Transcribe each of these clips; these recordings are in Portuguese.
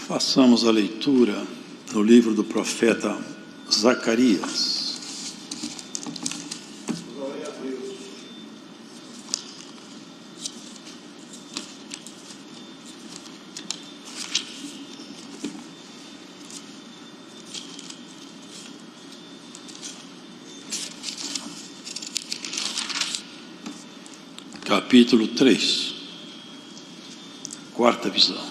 Façamos a leitura no livro do profeta Zacarias. Capítulo 3, quarta visão.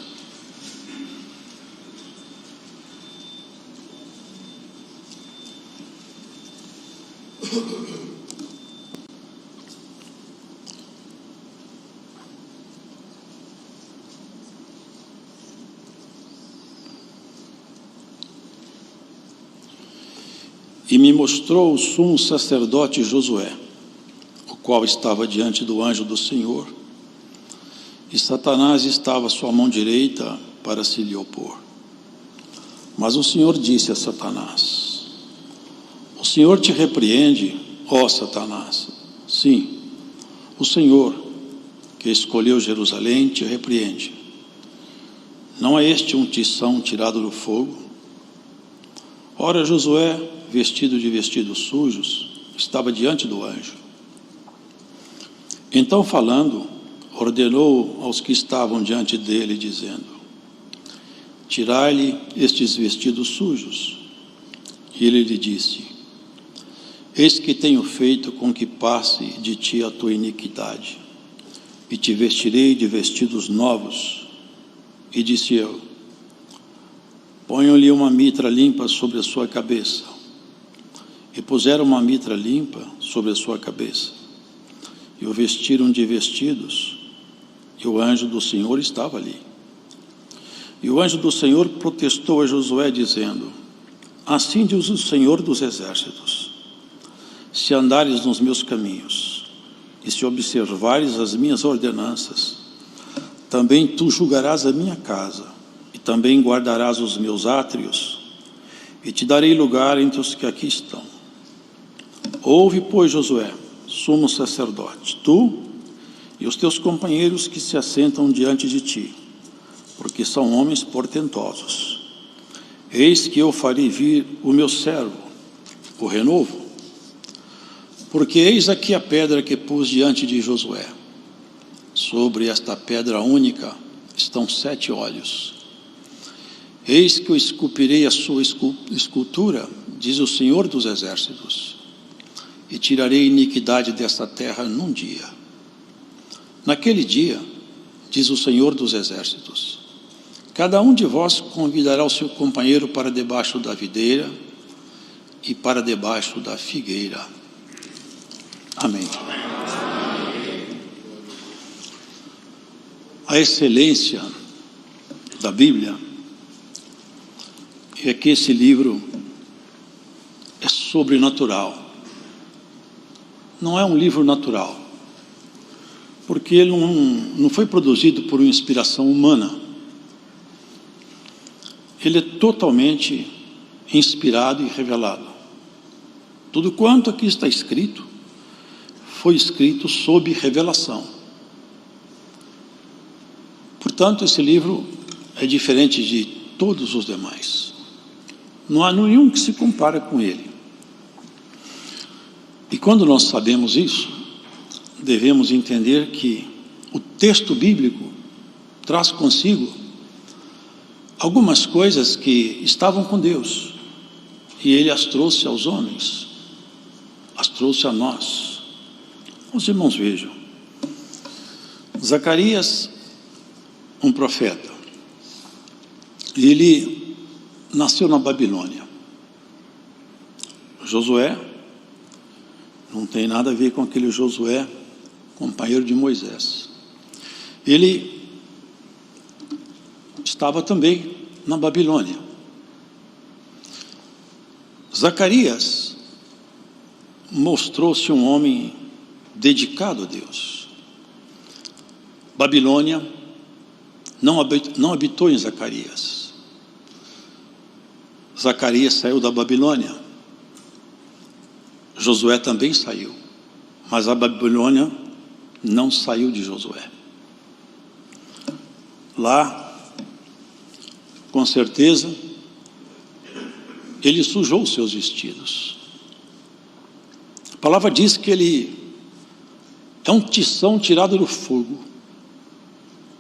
E me mostrou o sumo sacerdote Josué, o qual estava diante do anjo do Senhor, e Satanás estava à sua mão direita para se lhe opor. Mas o Senhor disse a Satanás: o Senhor te repreende, ó Satanás. Sim, o Senhor, que escolheu Jerusalém, te repreende. Não é este um tição tirado do fogo? Ora, Josué, vestido de vestidos sujos, estava diante do anjo. Então, falando, ordenou aos que estavam diante dele, dizendo: tirai-lhe estes vestidos sujos. E ele lhe disse: eis que tenho feito com que passe de ti a tua iniquidade, e te vestirei de vestidos novos. E disse eu: ponham-lhe uma mitra limpa sobre a sua cabeça. E puseram uma mitra limpa sobre a sua cabeça, e o vestiram de vestidos, e o anjo do Senhor estava ali. E o anjo do Senhor protestou a Josué, dizendo: assim diz o Senhor dos exércitos: se andares nos meus caminhos, e se observares as minhas ordenanças, também tu julgarás a minha casa, e também guardarás os meus átrios, e te darei lugar entre os que aqui estão. Ouve, pois, Josué, sumo sacerdote, tu e os teus companheiros que se assentam diante de ti, porque são homens portentosos. Eis que eu farei vir o meu servo, o renovo, porque eis aqui a pedra que pus diante de Josué. Sobre esta pedra única estão 7 olhos. Eis que eu esculpirei a sua escultura, diz o Senhor dos exércitos, e tirarei a iniquidade desta terra num dia. Naquele dia, diz o Senhor dos exércitos, cada um de vós convidará o seu companheiro para debaixo da videira e para debaixo da figueira. Amém. A excelência da Bíblia é que esse livro é sobrenatural. Não é um livro natural, porque ele não foi produzido por uma inspiração humana. Ele é totalmente inspirado e revelado. Tudo quanto aqui está escrito, foi escrito sob revelação. Portanto, esse livro é diferente de todos os demais. Não há nenhum que se compare com ele. E quando nós sabemos isso, devemos entender que o texto bíblico traz consigo algumas coisas que estavam com Deus, e Ele as trouxe aos homens, as trouxe a nós. Os irmãos vejam, Zacarias, um profeta, ele nasceu na Babilônia. Josué não tem nada a ver com aquele Josué, companheiro de Moisés. Ele estava também na Babilônia. Zacarias mostrou-se um homem dedicado a Deus. Babilônia não habitou em Zacarias. Zacarias saiu da Babilônia. Josué também saiu, mas a Babilônia não saiu de Josué. Lá com certeza, ele sujou os seus vestidos. A palavra diz que ele é um tição tirado do fogo.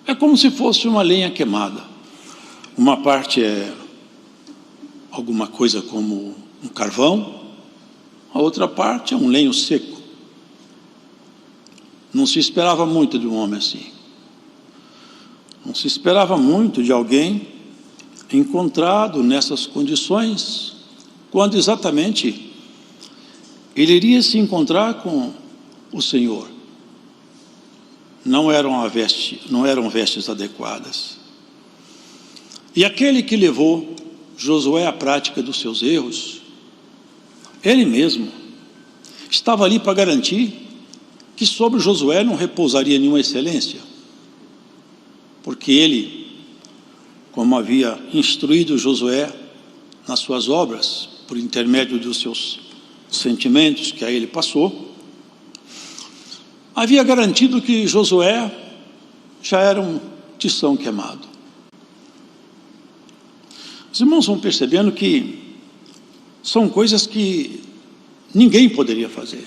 É como se fosse uma lenha queimada. Uma parte é alguma coisa como um carvão, a outra parte é um lenho seco. Não se esperava muito de um homem assim. Não se esperava muito de alguém encontrado nessas condições, quando exatamente ele iria se encontrar com o Senhor. Não eram vestes adequadas. E aquele que levou Josué à prática dos seus erros, ele mesmo estava ali para garantir que sobre Josué não repousaria nenhuma excelência, porque ele, como havia instruído Josué nas suas obras, por intermédio dos seus sentimentos que a ele passou, havia garantido que Josué já era um tição queimado. Os irmãos vão percebendo que são coisas que ninguém poderia fazer.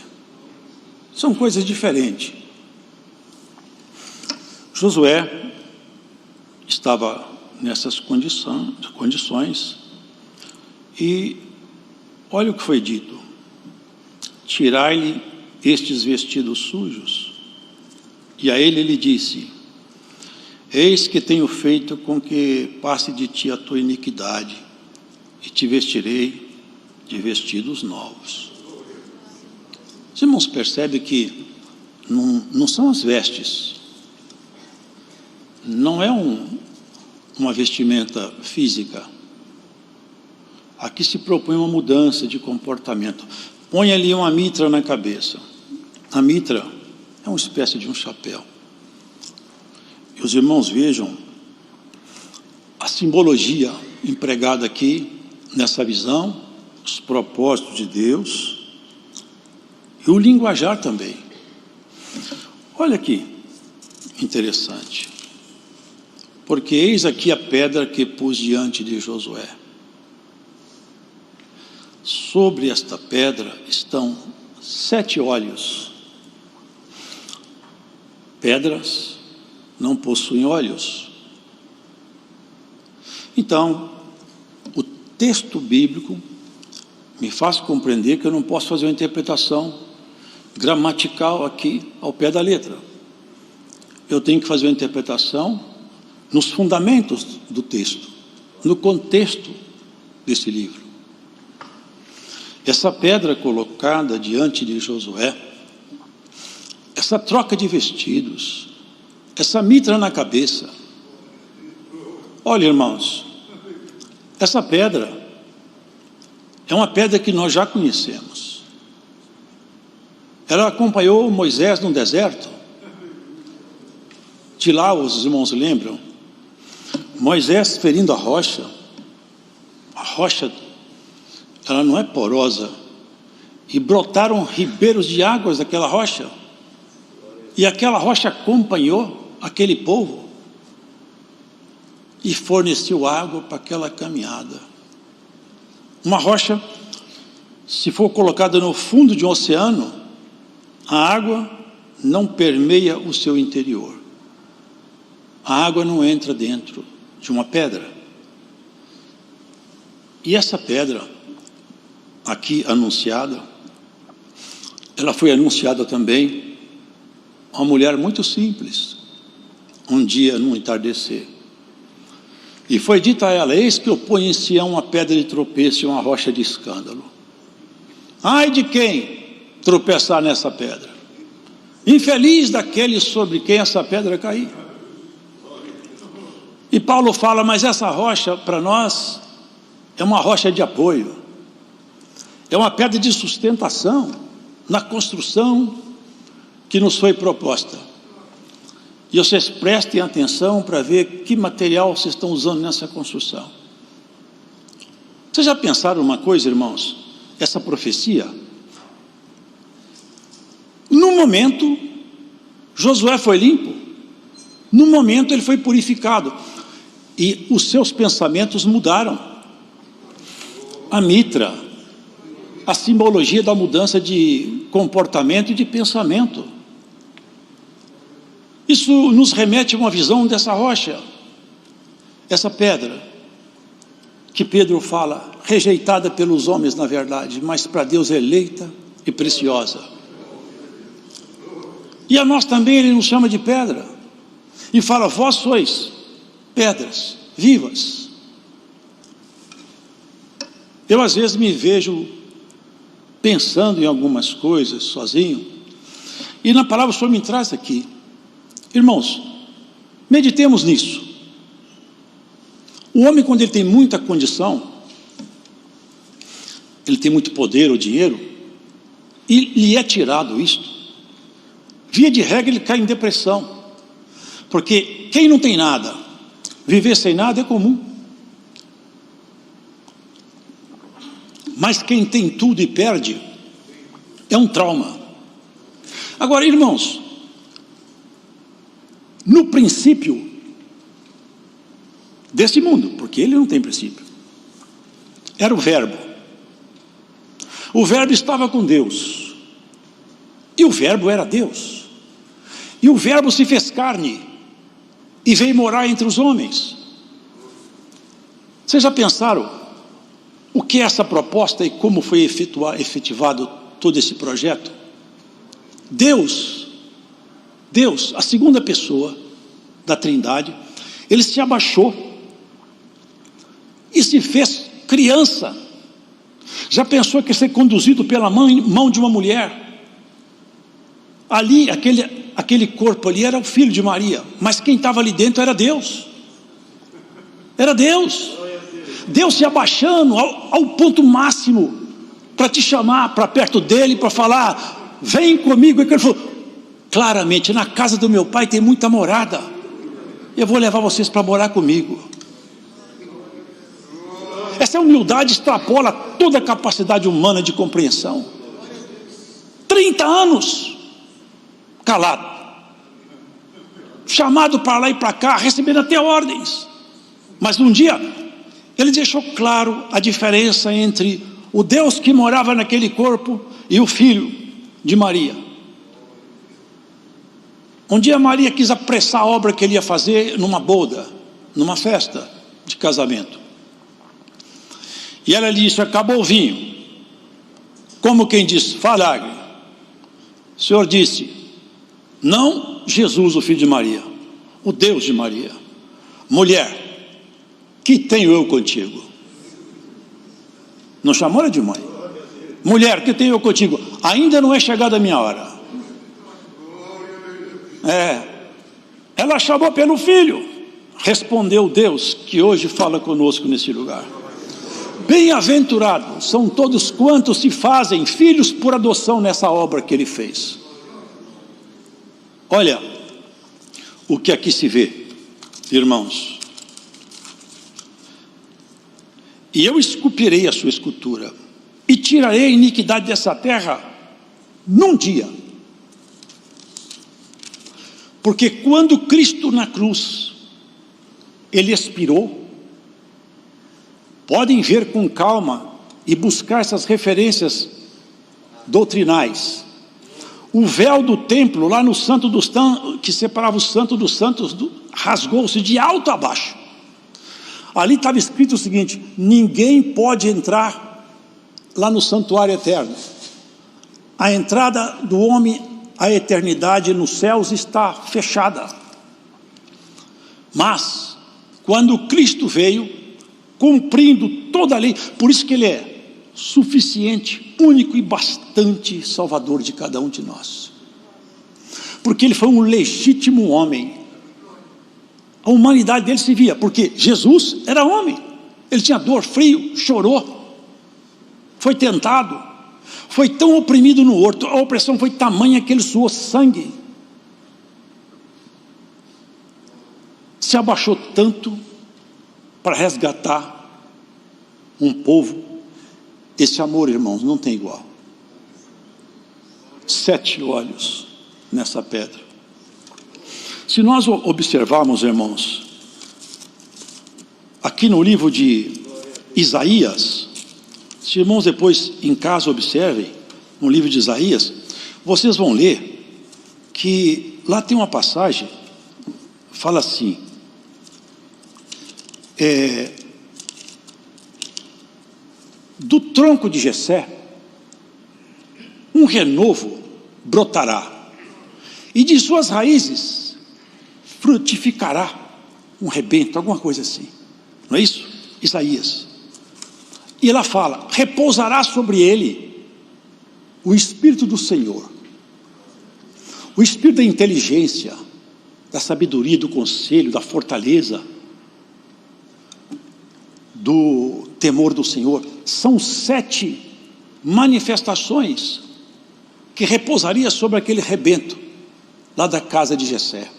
São coisas diferentes. Josué estava nessas condições e olha o que foi dito: tirai-lhe estes vestidos sujos. E a ele disse: eis que tenho feito com que passe de ti a tua iniquidade, e te vestirei de vestidos novos. Os irmãos percebem que não são as vestes, não é uma vestimenta física. Aqui se propõe uma mudança de comportamento. Põe ali uma mitra na cabeça. A mitra é uma espécie de um chapéu. E os irmãos vejam a simbologia empregada aqui nessa visão, os propósitos de Deus e o linguajar também. Olha aqui, interessante. Porque eis aqui a pedra que pus diante de Josué. Sobre esta pedra estão 7 olhos. Pedras não possuem olhos. Então, o texto bíblico me faz compreender que eu não posso fazer uma interpretação gramatical aqui ao pé da letra. Eu tenho que fazer uma interpretação nos fundamentos do texto, no contexto desse livro. Essa pedra colocada diante de Josué, essa troca de vestidos, essa mitra na cabeça. Olha, irmãos, essa pedra é uma pedra que nós já conhecemos. Ela acompanhou Moisés no deserto. De lá, os irmãos lembram, Moisés ferindo a rocha, ela não é porosa, e brotaram ribeiros de águas daquela rocha, e aquela rocha acompanhou aquele povo, e forneceu água para aquela caminhada. Uma rocha, se for colocada no fundo de um oceano, a água não permeia o seu interior. A água não entra dentro de uma pedra. E essa pedra, aqui anunciada, ela foi anunciada também a uma mulher muito simples, um dia no entardecer. E foi dito a ela: eis que eu ponho em Sião uma pedra de tropeço e uma rocha de escândalo. Ai de quem tropeçar nessa pedra! Infeliz daquele sobre quem essa pedra cair. E Paulo fala: mas essa rocha para nós é uma rocha de apoio, é uma pedra de sustentação na construção que nos foi proposta. E vocês prestem atenção para ver que material vocês estão usando nessa construção. Vocês já pensaram uma coisa, irmãos? Essa profecia, no momento, Josué foi limpo, no momento ele foi purificado. e os seus pensamentos mudaram. A mitra, a simbologia da mudança de comportamento e de pensamento. Isso nos remete a uma visão dessa rocha, essa pedra, que Pedro fala, rejeitada pelos homens na verdade, mas para Deus é eleita e preciosa. E a nós também ele nos chama de pedra, e fala, vós sois pedras vivas. Eu às vezes me vejo pensando em algumas coisas sozinho, e na palavra o Senhor me traz aqui. Irmãos, meditemos nisso. O homem, quando ele tem muita condição, ele tem muito poder ou dinheiro, e lhe é tirado isto, via de regra ele cai em depressão, porque quem não tem nada, viver sem nada é comum. Mas quem tem tudo e perde, é um trauma. Agora, irmãos, no princípio desse mundo, porque ele não tem princípio, era o Verbo. O Verbo estava com Deus, e o Verbo era Deus, e o Verbo se fez carne, e veio morar entre os homens. Vocês já pensaram o que é essa proposta e como foi efetivado todo esse projeto? Deus, a segunda pessoa da Trindade, ele se abaixou e se fez criança. Já pensou que ia ser conduzido pela mão de uma mulher? Ali, aquele corpo ali era o filho de Maria, mas quem estava ali dentro era Deus. Era Deus. Deus se abaixando ao ponto máximo para te chamar para perto dele, para falar, vem comigo. E ele falou, claramente, na casa do meu pai tem muita morada, eu vou levar vocês para morar comigo. Essa humildade extrapola toda a capacidade humana de compreensão. 30 anos calado, chamado para lá e para cá, recebendo até ordens, mas um dia ele deixou claro a diferença entre o Deus que morava naquele corpo e o filho de Maria. Um dia Maria quis apressar a obra que ele ia fazer numa boda, numa festa de casamento, e ela lhe disse, acabou o vinho. Como quem diz, falagre. O Senhor disse, não Jesus, o filho de Maria, o Deus de Maria, mulher, que tenho eu contigo? Não chamou ela de mãe. Mulher, que tenho eu contigo? Ainda não é chegada a minha hora. Ela chamou pelo filho. Respondeu Deus, que hoje fala conosco nesse lugar. Bem-aventurados são todos quantos se fazem filhos por adoção nessa obra que ele fez. Olha o que aqui se vê, irmãos. E eu esculpirei a sua escultura, e tirarei a iniquidade dessa terra num dia. Porque quando Cristo na cruz, ele expirou, podem ver com calma e buscar essas referências doutrinais. O véu do templo, lá no Santo dos Santos, que separava o Santo dos Santos, rasgou-se de alto a baixo. Ali estava escrito o seguinte, ninguém pode entrar lá no santuário eterno. A entrada do homem à eternidade nos céus está fechada. Mas, quando Cristo veio, cumprindo toda a lei, por isso que ele é suficiente, único e bastante salvador de cada um de nós. Porque ele foi um legítimo homem. A humanidade dele se via, porque Jesus era homem, ele tinha dor, frio, chorou, foi tentado, foi tão oprimido no horto, a opressão foi tamanha que ele suou sangue, se abaixou tanto para resgatar um povo. Esse amor, irmãos, não tem igual. 7 olhos nessa pedra. Se nós observarmos, irmãos, aqui no livro de Isaías. Se irmãos depois em casa observem, no livro de Isaías, vocês vão ler que lá tem uma passagem, fala assim, do tronco de Jessé, um renovo brotará, e de suas raízes frutificará um rebento, alguma coisa assim, não é isso? Isaías. E ela fala, repousará sobre ele o Espírito do Senhor, o Espírito da inteligência, da sabedoria, do conselho, da fortaleza, do temor do Senhor. São 7 manifestações que repousaria sobre aquele rebento lá da casa de Jessé,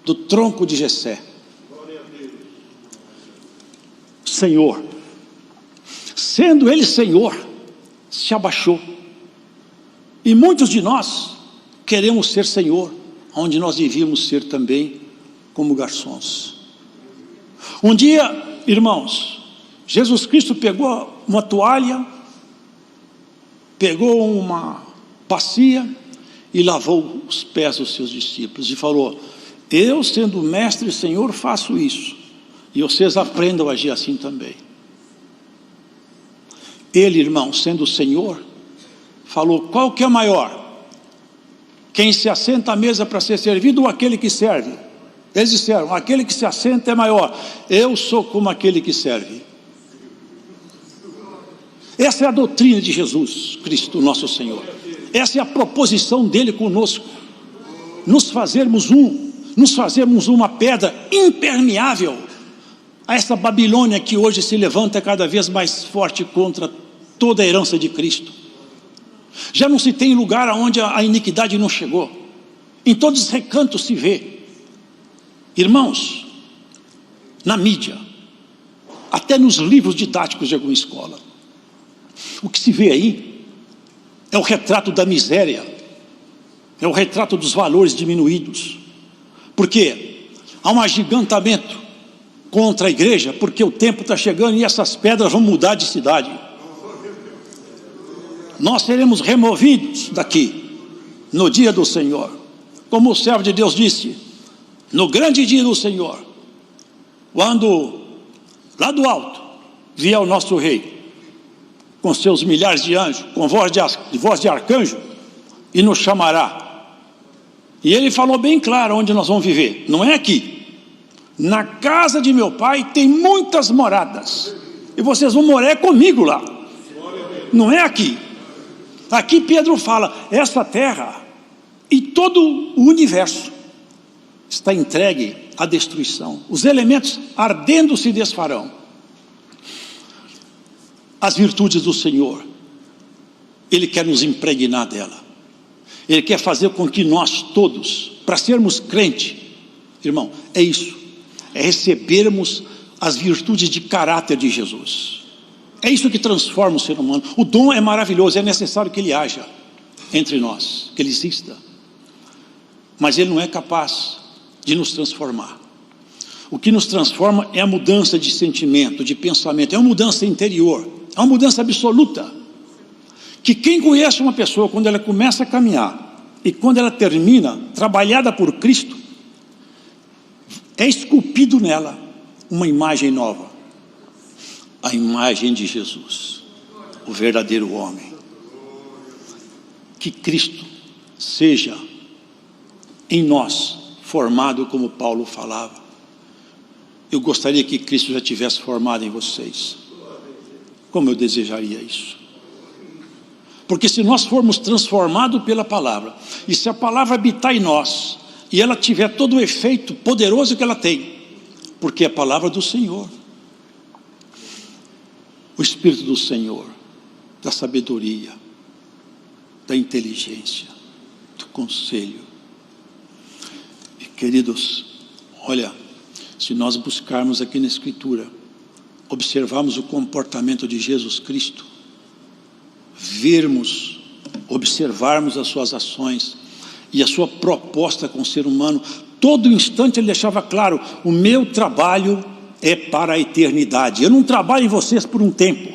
do tronco de Jessé. Senhor, sendo ele Senhor, se abaixou, e muitos de nós queremos ser Senhor, onde nós devíamos ser também como garçons. Um dia, irmãos, Jesus Cristo pegou uma toalha, pegou uma bacia e lavou os pés dos seus discípulos e falou: eu, sendo mestre e Senhor, faço isso, e vocês aprendam a agir assim também. Ele, irmão, sendo o Senhor, falou: qual que é maior? Quem se assenta à mesa para ser servido ou aquele que serve? Eles disseram: aquele que se assenta é maior. Eu sou como aquele que serve. Essa é a doutrina de Jesus Cristo, nosso Senhor. Essa é a proposição dele conosco. Nos fazermos uma pedra impermeável a essa Babilônia que hoje se levanta cada vez mais forte contra toda a herança de Cristo. Já não se tem lugar onde a iniquidade não chegou. Em todos os recantos se vê. Irmãos, na mídia, até nos livros didáticos de alguma escola, o que se vê aí é o retrato da miséria, é o retrato dos valores diminuídos. Por quê? Há um agigantamento contra a igreja, porque o tempo está chegando e essas pedras vão mudar de cidade. Nós seremos removidos daqui no dia do Senhor, como o servo de Deus disse, no grande dia do Senhor, quando lá do alto vier o nosso rei, com seus milhares de anjos, com voz de arcanjo, e nos chamará. E ele falou bem claro onde nós vamos viver, não é aqui. Na casa de meu pai tem muitas moradas, e vocês vão morar comigo lá, não é aqui. Aqui Pedro fala, essa terra e todo o universo está entregue à destruição. Os elementos ardendo se desfarão. As virtudes do Senhor, Ele quer nos impregnar dela. Ele quer fazer com que nós todos, para sermos crente, irmão, é isso, é recebermos as virtudes de caráter de Jesus. É isso que transforma o ser humano. O dom é maravilhoso, é necessário que ele haja entre nós, que ele exista, mas ele não é capaz de nos transformar. O que nos transforma é a mudança de sentimento, de pensamento, é uma mudança interior, é uma mudança absoluta, que quem conhece uma pessoa, quando ela começa a caminhar, e quando ela termina, trabalhada por Cristo, é esculpido nela uma imagem nova, a imagem de Jesus, o verdadeiro homem. Que Cristo seja em nós formado como Paulo falava. Eu gostaria que Cristo já tivesse formado em vocês. Como eu desejaria isso. Porque se nós formos transformados pela palavra, e se a palavra habitar em nós, e ela tiver todo o efeito poderoso que ela tem, porque é a palavra do Senhor, o Espírito do Senhor, da sabedoria, da inteligência, do conselho. E queridos, olha, se nós buscarmos aqui na Escritura, observarmos o comportamento de Jesus Cristo, vermos, observarmos as suas ações e a sua proposta com o ser humano, todo instante ele deixava claro: o meu trabalho é para a eternidade. Eu não trabalho em vocês por um tempo.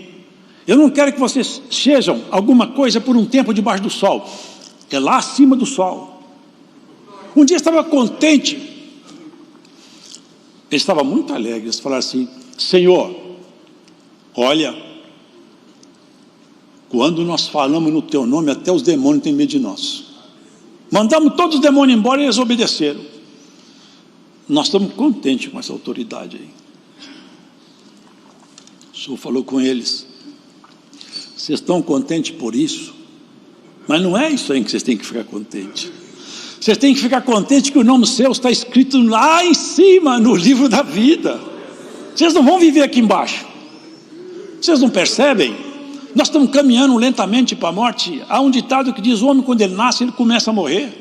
Eu não quero que vocês sejam alguma coisa por um tempo debaixo do sol. É lá acima do sol. Um dia eu estava contente. Ele estava muito alegre. Eles falaram assim: Senhor, olha, quando nós falamos no teu nome, até os demônios têm medo de nós. Mandamos todos os demônios embora e eles obedeceram. Nós estamos contentes com essa autoridade aí. O Senhor falou com eles: vocês estão contentes por isso? Mas não é isso aí que vocês têm que ficar contentes. Vocês têm que ficar contentes que o nome seu está escrito lá em cima, no livro da vida. Vocês não vão viver aqui embaixo. Vocês não percebem? Nós estamos caminhando lentamente para a morte. Há um ditado que diz: o homem, quando ele nasce, ele começa a morrer.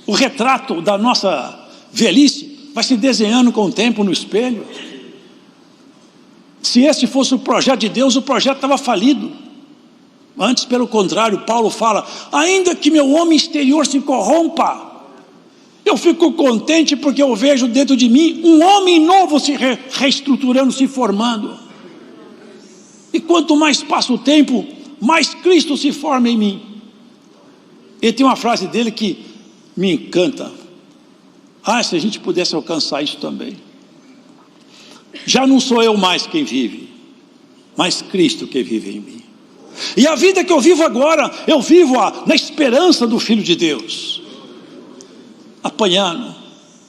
O retrato da nossa velhice vai se desenhando com o tempo no espelho. Se esse fosse o projeto de Deus, o projeto estava falido. Antes, pelo contrário, Paulo fala: ainda que meu homem exterior se corrompa, eu fico contente porque eu vejo dentro de mim um homem novo se reestruturando, se formando. E quanto mais passa o tempo, mais Cristo se forma em mim. E tem uma frase dele que me encanta: se a gente pudesse alcançar isso também. Já não sou eu mais quem vive, mas Cristo que vive em mim. E a vida que eu vivo agora, eu vivo na esperança do Filho de Deus. Apanhando,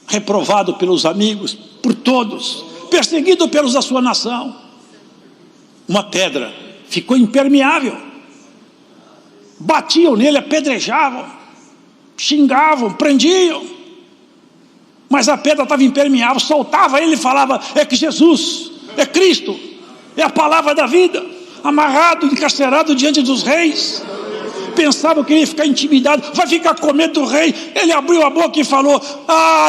reprovado pelos amigos, por todos, perseguido pelos da sua nação. Uma pedra ficou impermeável. Batiam nele, apedrejavam, xingavam, prendiam. Mas a pedra estava impermeável, soltava ele e falava: é que Jesus, é Cristo, é a palavra da vida. Amarrado, encarcerado diante dos reis. Pensava que ele ia ficar intimidado, vai ficar com medo do rei. Ele abriu a boca e falou: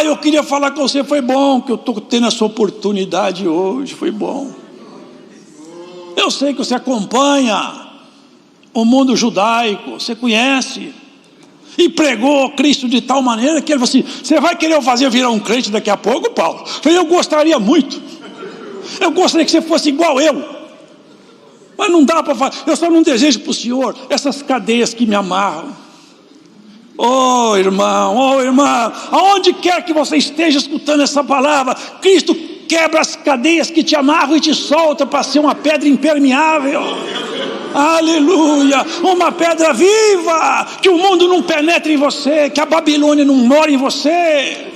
eu queria falar com você, foi bom que eu estou tendo essa oportunidade hoje, foi bom. Eu sei que você acompanha o mundo judaico, você conhece, e pregou Cristo de tal maneira que ele falou assim: você vai querer eu fazer virar um crente daqui a pouco, Paulo? Eu falei: eu gostaria muito, eu gostaria que você fosse igual eu, mas não dá para fazer. Eu só não desejo para o Senhor essas cadeias que me amarram. Oh irmão, irmã, aonde quer que você esteja escutando essa palavra, Cristo quebra as cadeias que te amarram e te solta para ser uma pedra impermeável. Aleluia, uma pedra viva, que o mundo não penetre em você, que a Babilônia não mora em você,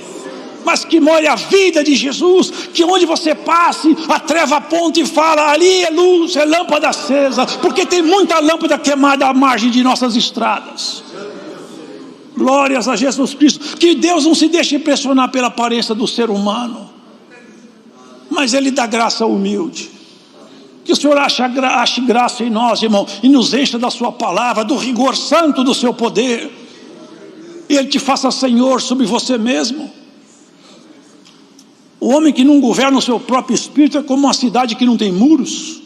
mas que more a vida de Jesus, que onde você passe, a treva aponta e fala: ali é luz, é lâmpada acesa, porque tem muita lâmpada queimada à margem de nossas estradas. Glórias a Jesus Cristo. Que Deus não se deixe impressionar pela aparência do ser humano, mas Ele dá graça ao humilde. Que o Senhor ache graça em nós, irmão, e nos encha da sua palavra, do rigor santo do seu poder, e Ele te faça Senhor sobre você mesmo. O homem que não governa o seu próprio espírito é como uma cidade que não tem muros.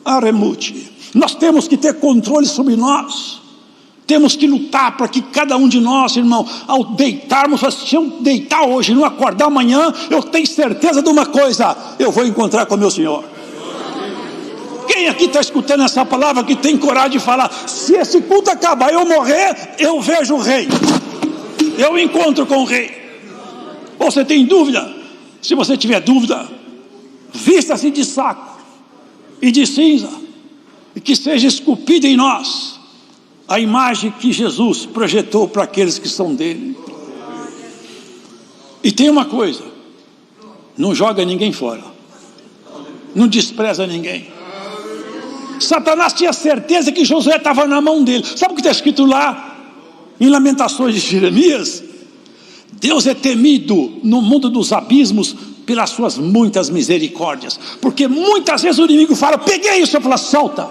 Aremute. Nós temos que ter controle sobre nós. Temos que lutar para que cada um de nós, irmão, ao deitarmos, se eu deitar hoje e não acordar amanhã, eu tenho certeza de uma coisa: eu vou encontrar com o meu Senhor. Quem aqui está escutando essa palavra que tem coragem de falar: se esse culto acabar e eu morrer, eu vejo o rei, eu encontro com o rei? Ou você tem dúvida? Se você tiver dúvida, vista-se de saco e de cinza, e que seja esculpida em nós a imagem que Jesus projetou para aqueles que são dele. E tem uma coisa: não joga ninguém fora, não despreza ninguém. Satanás tinha certeza que Josué estava na mão dele. Sabe o que está escrito lá em Lamentações de Jeremias? Deus é temido no mundo dos abismos pelas suas muitas misericórdias, porque muitas vezes o inimigo fala: peguei isso, eu falo: solta,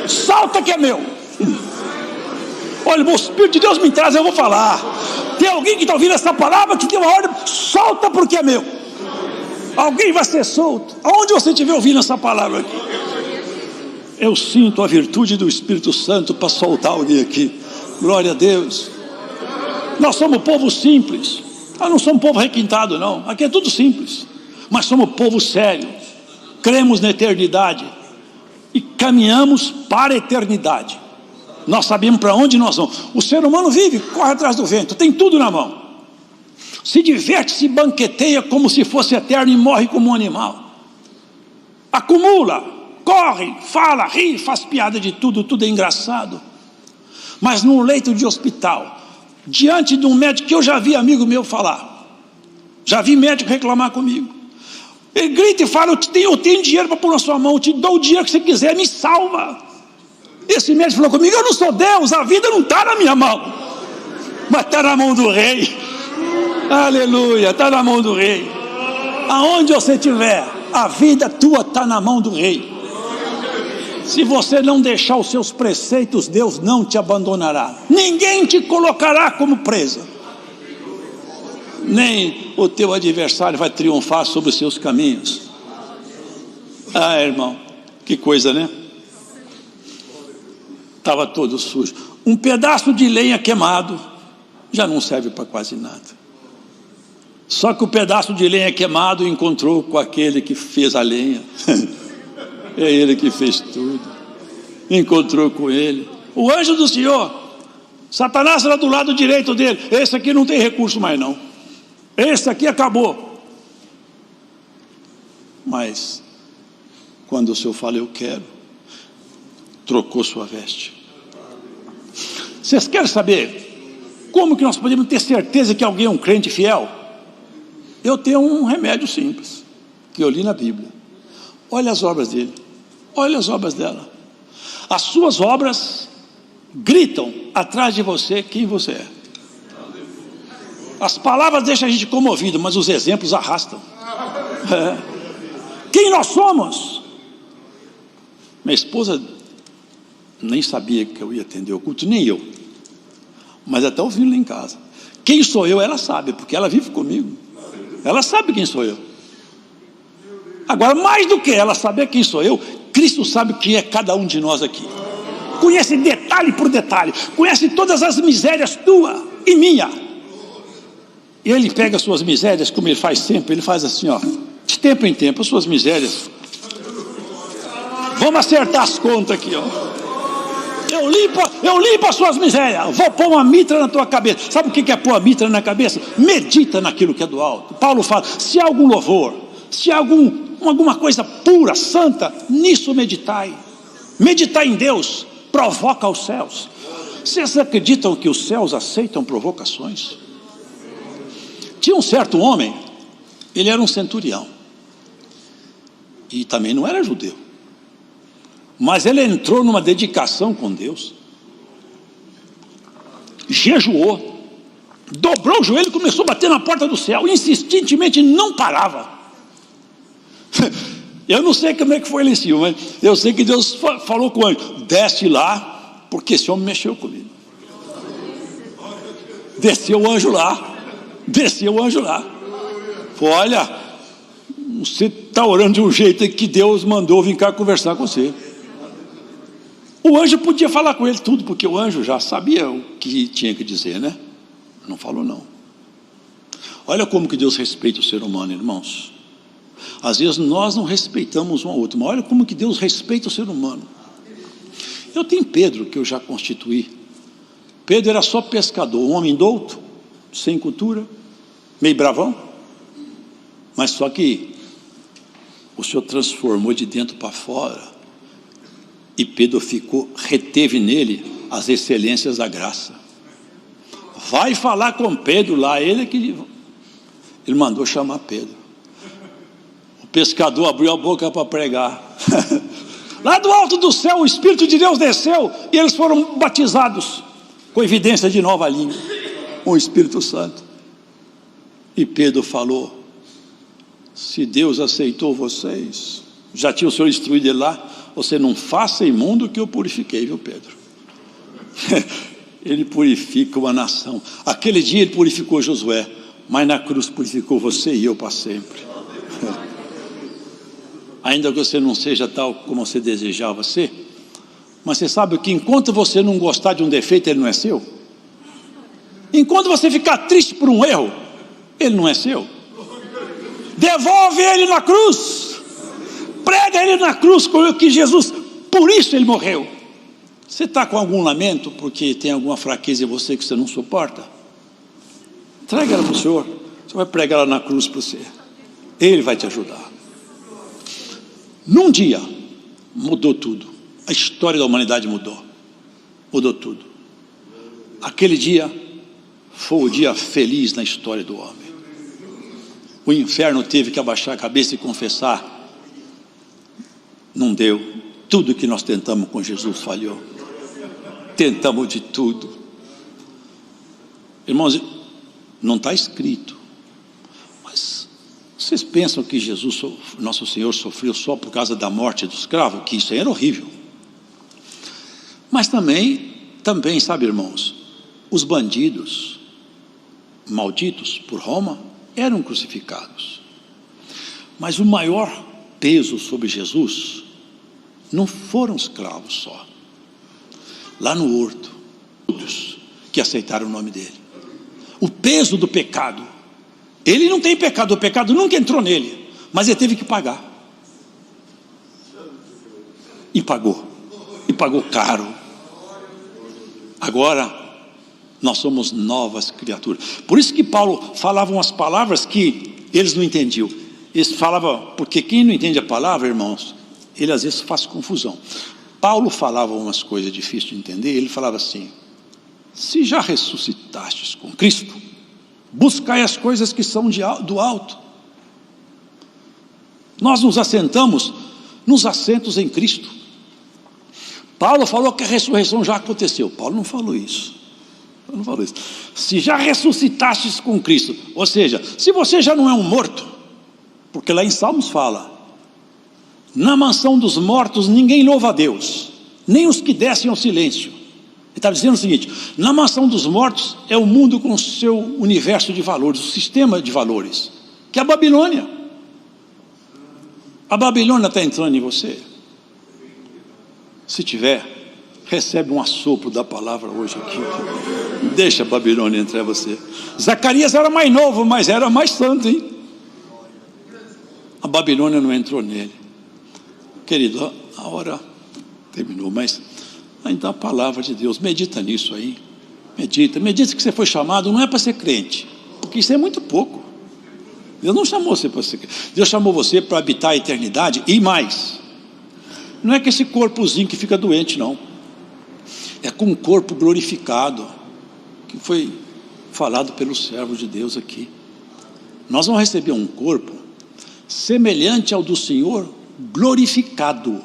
solta que é meu. Olha, o Espírito de Deus me traz, eu vou falar. Tem alguém que está ouvindo essa palavra que tem uma ordem: solta porque é meu. Alguém vai ser solto. Aonde você estiver ouvindo essa palavra aqui, eu sinto a virtude do Espírito Santo para soltar alguém aqui. Glória a Deus. Nós somos povo simples, Nós não somos povo requintado, não. Aqui é tudo simples. Mas somos povo sério. Cremos na eternidade. E caminhamos para a eternidade. Nós sabemos para onde nós vamos. O ser humano vive, corre atrás do vento, tem tudo na mão. Se diverte, se banqueteia como se fosse eterno e morre como um animal. Acumula, corre, fala, ri, faz piada de tudo, tudo é engraçado. Mas num leito de hospital, diante de um médico que eu já vi amigo meu falar, já vi médico reclamar comigo, ele grita e fala: eu tenho dinheiro para pôr na sua mão, eu te dou o dinheiro que você quiser, me salva. Esse médico falou comigo: eu não sou Deus, a vida não está na minha mão, mas está na mão do rei. Aleluia, está na mão do rei. Aonde você estiver, a vida tua está na mão do rei. Se você não deixar os seus preceitos, Deus não te abandonará. Ninguém te colocará como presa. Nem o teu adversário vai triunfar sobre os seus caminhos. Ah, irmão, que coisa, né? Estava todo sujo. Um pedaço de lenha queimado já não serve para quase nada. Só que o pedaço de lenha queimado encontrou com aquele que fez a lenha. É ele que fez tudo. Encontrou com ele. O anjo do Senhor. Satanás era do lado direito dele. Esse aqui não tem recurso mais não. Esse aqui acabou. Mas quando o Senhor fala: eu quero, trocou sua veste. Vocês querem saber como que nós podemos ter certeza que alguém é um crente fiel? Eu tenho um remédio simples que eu li na Bíblia. Olha as obras dele, olha as obras dela. As suas obras gritam atrás de você quem você é. As palavras deixam a gente comovido, mas os exemplos arrastam. Quem nós somos? Minha esposa nem sabia que eu ia atender o culto, nem eu. Mas até ouvindo lá em casa. Quem sou eu, ela sabe, porque ela vive comigo. Ela sabe quem sou eu. Agora, mais do que ela saber quem sou eu, Cristo sabe quem é cada um de nós aqui. Conhece detalhe por detalhe. Conhece todas as misérias tua e minha. E Ele pega as suas misérias, como Ele faz sempre. Ele faz assim, ó, de tempo em tempo, as suas misérias. Vamos acertar as contas aqui, ó. Eu limpo as suas misérias. Vou pôr uma mitra na tua cabeça. Sabe o que é pôr a mitra na cabeça? Medita naquilo que é do alto. Paulo fala: se há algum louvor, se há alguma coisa pura, santa, nisso meditai. Meditar em Deus provoca os céus. Vocês acreditam que os céus aceitam provocações? Tinha um certo homem, ele era um centurião. E também não era judeu. Mas ele entrou numa dedicação com Deus, jejuou, dobrou o joelho e começou a bater na porta do céu, insistentemente, não parava. Eu não sei como é que foi lá em cima, mas eu sei que Deus falou com o anjo: desce lá, porque esse homem mexeu comigo. Desceu o anjo lá. Olha, você está orando de um jeito que Deus mandou vir cá conversar com você. O anjo podia falar com ele tudo, porque o anjo já sabia o que tinha que dizer, né? Não falou não. Olha como que Deus respeita o ser humano, irmãos. Às vezes nós não respeitamos um ao outro, mas olha como que Deus respeita o ser humano. Eu tenho Pedro, que eu já constituí. Pedro era só pescador, um homem douto, sem cultura, meio bravão. Mas só que o Senhor transformou de dentro para fora. E Pedro reteve nele as excelências da graça. Vai falar com Pedro lá, ele mandou chamar Pedro. O pescador abriu a boca para pregar. Lá do alto do céu, o Espírito de Deus desceu e eles foram batizados com evidência de nova língua, com o Espírito Santo. E Pedro falou: se Deus aceitou vocês, já tinha o Senhor instruído ele lá, você não faça imundo que eu purifiquei, viu, Pedro? Ele purifica uma nação. Aquele dia ele purificou Josué, mas na cruz purificou você e eu para sempre. Ainda que você não seja tal como você desejava ser, mas você sabe que enquanto você não gostar de um defeito, ele não é seu. Enquanto você ficar triste por um erro, Ele não é seu? Devolve ele na cruz. Prega ele na cruz, que Jesus, por isso ele morreu. Você está com algum lamento porque tem alguma fraqueza em você que você não suporta? Traga ela para o Senhor. Você vai pregar ela na cruz para você. Ele vai te ajudar. Num dia, mudou tudo. A história da humanidade mudou. Mudou tudo. Aquele dia foi o dia feliz na história do homem. O inferno teve que abaixar a cabeça e confessar. Não deu. Tudo que nós tentamos com Jesus falhou. Tentamos de tudo. Irmãos, não está escrito, mas vocês pensam que Jesus, nosso Senhor, sofreu só por causa da morte do escravo? Que isso aí era horrível. Mas também, sabe, irmãos, os bandidos malditos por Roma eram crucificados. Mas o maior peso sobre Jesus não foram os escravos só. Lá no horto, todos que aceitaram o nome dele. O peso do pecado. Ele não tem pecado, o pecado nunca entrou nele, mas ele teve que pagar. E pagou caro. Agora nós somos novas criaturas. Por isso que Paulo falava umas palavras que eles não entendiam. Eles falavam, porque quem não entende a palavra, irmãos, ele às vezes faz confusão. Paulo falava umas coisas difíceis de entender. Ele falava assim: se já ressuscitastes com Cristo, buscai as coisas que são do alto. Nós nos assentamos nos assentos em Cristo. Paulo falou que a ressurreição já aconteceu. Paulo não falou isso. Se já ressuscitastes com Cristo, ou seja, se você já não é um morto, porque lá em Salmos fala: na mansão dos mortos ninguém louva a Deus, nem os que descem ao silêncio. Ele está dizendo o seguinte: na mansão dos mortos é o mundo com o seu universo de valores, o sistema de valores, que é a Babilônia. A Babilônia está entrando em você? Se tiver, recebe um assopro da palavra hoje aqui. Deixa a Babilônia entrar em você. Zacarias era mais novo, mas era mais santo, hein? A Babilônia não entrou nele. Querido, a hora terminou, mas ainda a palavra de Deus, medita nisso aí. Medita que você foi chamado, não é para ser crente, porque isso é muito pouco. Deus não chamou você para ser crente. Deus chamou você para habitar a eternidade e mais. Não é com esse corpozinho que fica doente, não. É com um corpo glorificado, que foi falado pelos servos de Deus aqui. Nós vamos receber um corpo semelhante ao do Senhor, glorificado.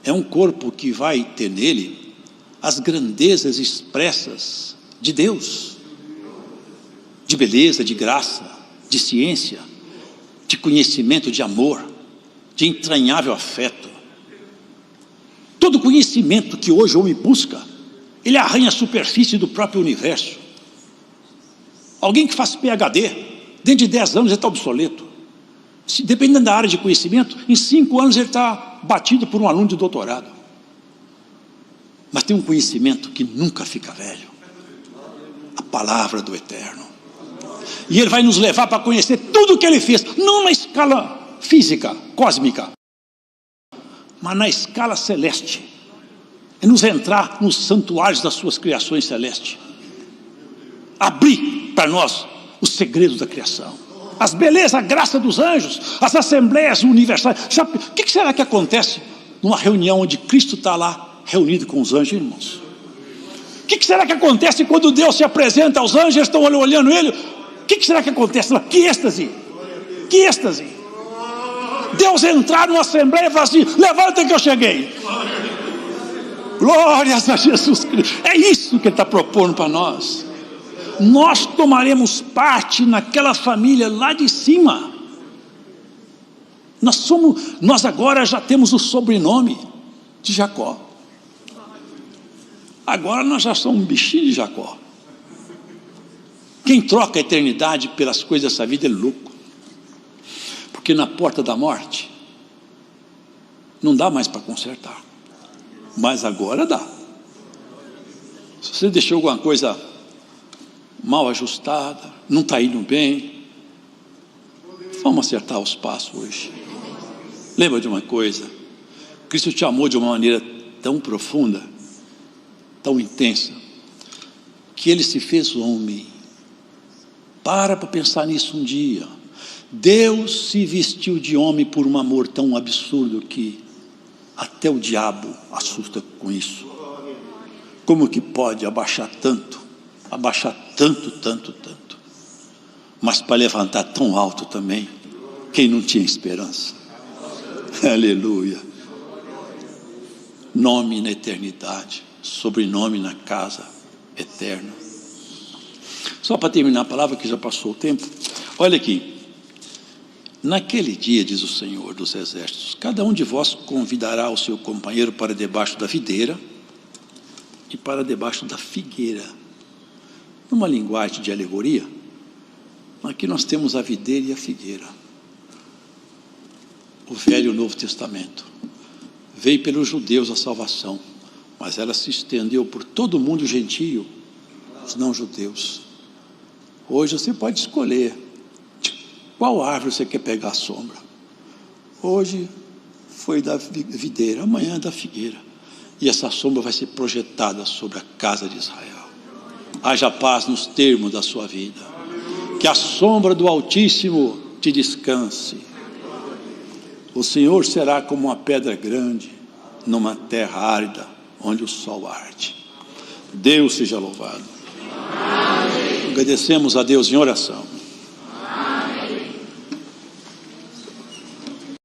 É um corpo que vai ter nele as grandezas expressas de Deus, de beleza, de graça, de ciência, de conhecimento, de amor, de entranhável afeto. Todo conhecimento que hoje o homem busca, ele arranha a superfície do próprio universo. Alguém que faz PhD, dentro de 10 anos ele está obsoleto. Dependendo da área de conhecimento, em 5 anos ele está batido por um aluno de doutorado. Mas tem um conhecimento que nunca fica velho: a palavra do Eterno. E ele vai nos levar para conhecer tudo o que ele fez, não na escala física, cósmica, mas na escala celeste. É nos entrar nos santuários das suas criações celestes, abrir para nós os segredos da criação, as belezas, a graça dos anjos, as assembleias universais. O que será que acontece numa reunião onde Cristo está lá reunido com os anjos, irmãos? O que será que acontece quando Deus se apresenta aos anjos, eles estão olhando ele? O que será que acontece? Que êxtase! Que êxtase! Deus entrar numa assembleia e falar assim: levanta que eu cheguei. Glórias a Jesus Cristo. É isso que ele está propondo para nós. Nós tomaremos parte naquela família lá de cima. Nós agora já temos o sobrenome de Jacó. Agora nós já somos um bichinho de Jacó. Quem troca a eternidade pelas coisas dessa vida é louco. Porque na porta da morte não dá mais para consertar. Mas agora dá. Se você deixou alguma coisa mal ajustada, não está indo bem. Vamos acertar os passos hoje. Lembra de uma coisa: Cristo te amou de uma maneira tão profunda, tão intensa, que Ele se fez homem. Para pensar nisso um dia. Deus se vestiu de homem por um amor tão absurdo que até o diabo assusta com isso. Como que pode abaixar tanto, tanto, mas para levantar tão alto também, quem não tinha esperança? Aleluia. Nome na eternidade, sobrenome na casa eterna. Só para terminar a palavra, que já passou o tempo. Olha aqui. Naquele dia, diz o Senhor dos Exércitos, cada um de vós convidará o seu companheiro para debaixo da videira e para debaixo da figueira. Numa linguagem de alegoria, aqui nós temos a videira e a figueira. O Velho e o Novo Testamento. Veio pelos judeus a salvação, mas ela se estendeu por todo o mundo gentio, os não judeus. Hoje você pode escolher qual árvore você quer pegar a sombra. Hoje foi da videira, amanhã é da figueira. E essa sombra vai ser projetada sobre a casa de Israel. Haja paz nos termos da sua vida. Que a sombra do Altíssimo te descanse. O Senhor será como uma pedra grande numa terra árida, onde o sol arde. Deus seja louvado. Agradecemos a Deus em oração.